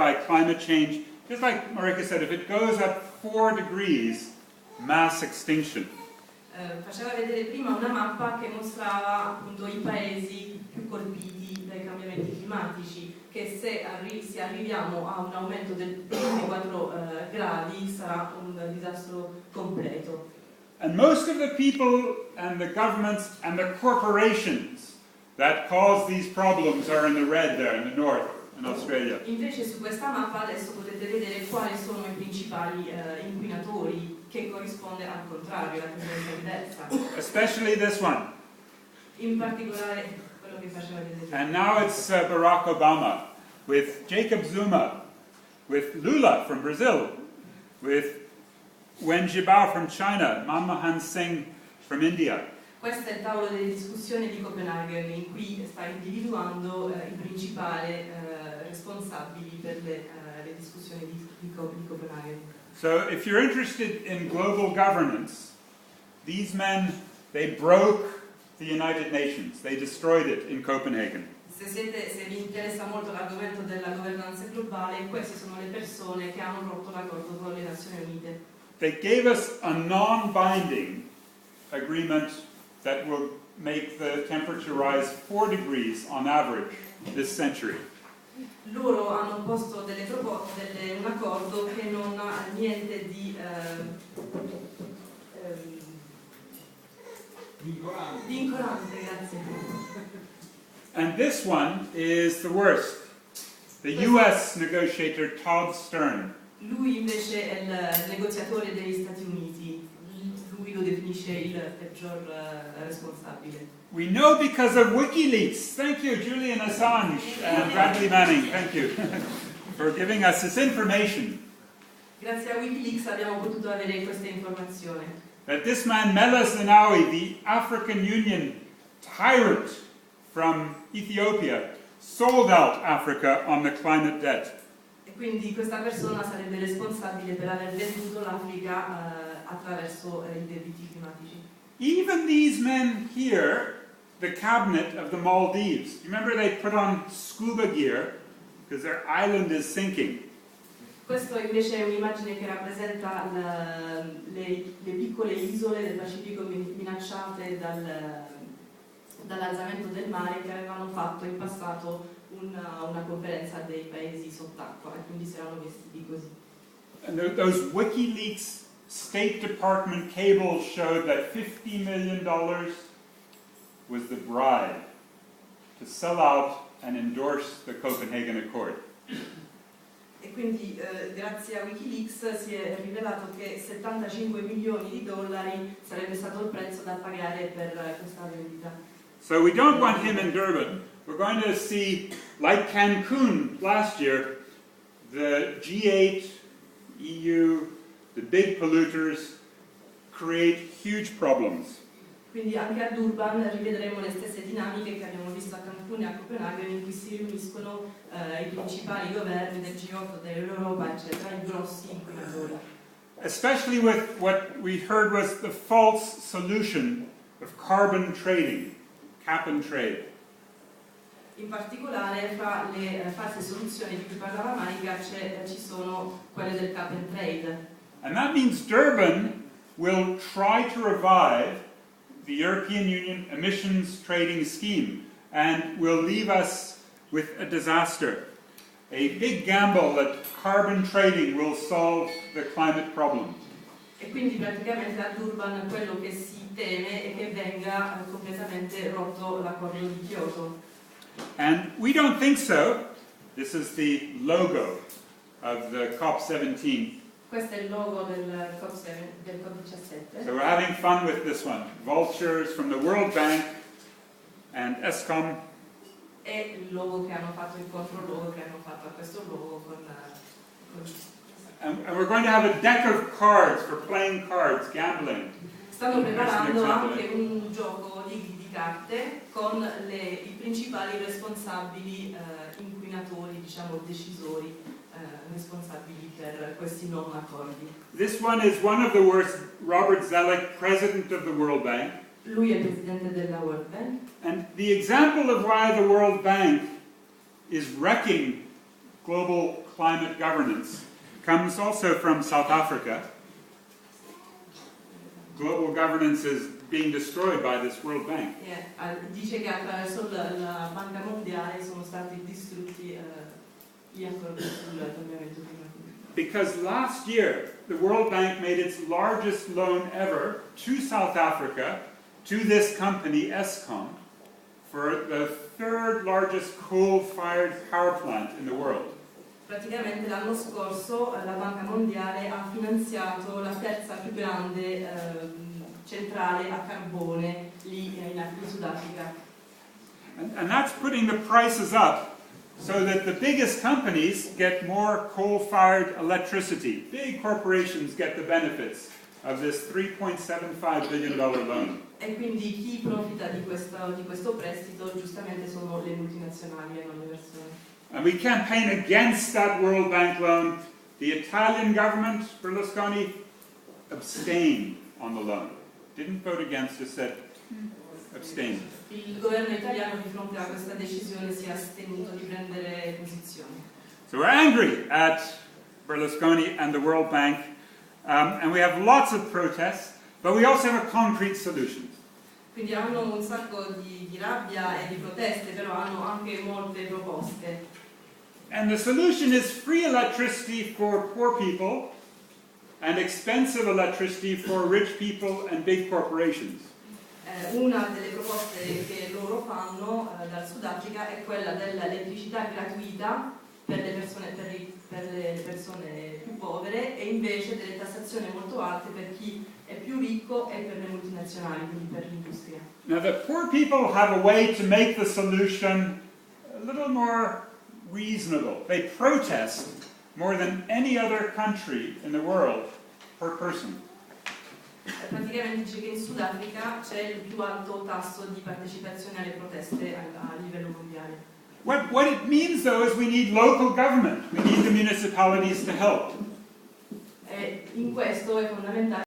by climate change, just like Marika said, if it goes up 4 degrees, mass extinction. Faceva vedere prima una mappa che mostrava appunto i paesi più colpiti dai cambiamenti climatici, che se arriviamo a un aumento del 4 gradi sarà un disastro completo. And most of the people and the governments and the corporations that cause these problems are in the red there in the north in Australia. Invece su questa mappa adesso potete vedere quali sono i principali inquinatori, che corrisponde al contrario, la tendenza diversa. Especially this one. In particolare quello che faceva vedere. And now it's Barack Obama, with Jacob Zuma, with Lula from Brazil, with Wen Jiabao from China, Manmohan Singh from India. Questo è il tavolo delle discussioni di Copenaghen, in cui sta individuando i principali responsabili per le discussioni di Copenaghen. So if you're interested in global governance, these men, they broke the United Nations. They destroyed it in Copenhagen. Se vi interessa molto l'argomento della governanza globale, queste sono le persone che hanno rotto l'accordo con le Nazioni Unite. They gave us a non-binding agreement that will make the temperature rise 4 degrees on average this century. Loro hanno posto un accordo che non ha niente di vincolante, grazie. And this one is the worst. The US negotiator Todd Stern. Lui invece è il negoziatore degli Stati Uniti. Lui lo definisce il peggior responsabile. We know because of WikiLeaks. Thank you, Julian Assange and Bradley Manning. Thank you for giving us this information. Grazie a WikiLeaks abbiamo potuto avere questa informazione. That this man, Meles Zenawi, the African Union tyrant from Ethiopia, sold out Africa on the climate debt. E quindi questa persona sarebbe responsabile per aver venduto l'Africa attraverso i debiti climatici. Even these men here, the cabinet of the Maldives, remember they put on scuba gear because their island is sinking. Questo invece è un'immagine che rappresenta le piccole isole del Pacifico minacciate dall'alzamento del mare, che avevano fatto in passato una conferenza dei paesi sott'acqua, e quindi si erano vestiti così. And those WikiLeaks State Department cables showed that $50 million was the bribe to sell out and endorse the Copenhagen Accord. E quindi grazie a WikiLeaks si è rivelato che 75 milioni di dollari sarebbe stato il prezzo da pagare per questa vendita. So we don't want him in Durban. We're going to see, like Cancun last year, the G8, EU, the big polluters create huge problems. Quindi anche a Durban rivedremo le stesse dinamiche che abbiamo visto a Cancun e a Copenaghen, in cui si riuniscono i principali governi del G8, dell'Europa, eccetera, i grossi inquinatori. Especially with what we heard was the false solution of carbon trading, cap and trade. In particolare fra le false soluzioni di cui parlava Marika ci sono quelle del cap and trade. And that means Durban will try to revive the European Union emissions trading scheme and will leave us with a disaster. A big gamble that carbon trading will solve the climate problem. E quindi praticamente a Durban quello che si teme è che venga completamente rotto l'accordo di Kyoto. And we don't think so. This is the logo of the COP17. Questo è il logo del COP17. So we're having fun with this one. Vultures from the World Bank and ESCOM. E il logo che hanno fatto, il contrologo che hanno fatto a questo logo con And we're going to have a deck of cards for playing cards, gambling. Stanno preparando anche un gioco di carte con i principali responsabili inquinatori, diciamo decisori, responsabili per questi non accordi. This one is one of the worst, Robert Zellick, president of the World Bank. Lui è presidente della World Bank. And the example of why the World Bank is wrecking global climate governance comes also from South Africa. Global governance is being destroyed by this World Bank. Dice che attraverso la Banca Mondiale sono stati distrutti gli accordi sul cambiamento climatico. Because last year, the World Bank made its largest loan ever to South Africa, to this company, Eskom, for the third largest coal-fired power plant in the world. Praticamente l'anno scorso la Banca Mondiale ha finanziato la terza più grande centrale a carbone lì in Sudafrica. And that's putting the prices up so that the biggest companies get more coal-fired electricity. Big corporations get the benefits of this $3.75 billion loan. E quindi chi profitta di questo prestito giustamente sono le multinazionali e non le persone. And we campaign against that World Bank loan. The Italian government, Berlusconi, abstained on the loan. Didn't vote against, just said abstain. Il governo italiano di fronte a questa decisione si è astenuto di prendere posizione. So we're angry at Berlusconi and the World Bank, and we have lots of protests, but we also have a concrete solution. Quindi hanno un sacco di rabbia e di proteste, però hanno anche molte proposte. And the solution is free electricity for poor people and expensive electricity for rich people and big corporations. Una delle proposte che loro fanno dal Sudafrica è quella dell'elettricità gratuita per le persone più povere e invece delle tassazioni molto alte per chi è più ricco e per le multinazionali, quindi per l'industria. Now the poor people have a way to make the solution a little more reasonable. They protest more than any other country in the world per person. Praticamente dice che in Sudafrica c'è il più alto tasso di partecipazione alle proteste a livello mondiale. What it means though is we need local government. We need the municipalities to help. In questo è fondamentale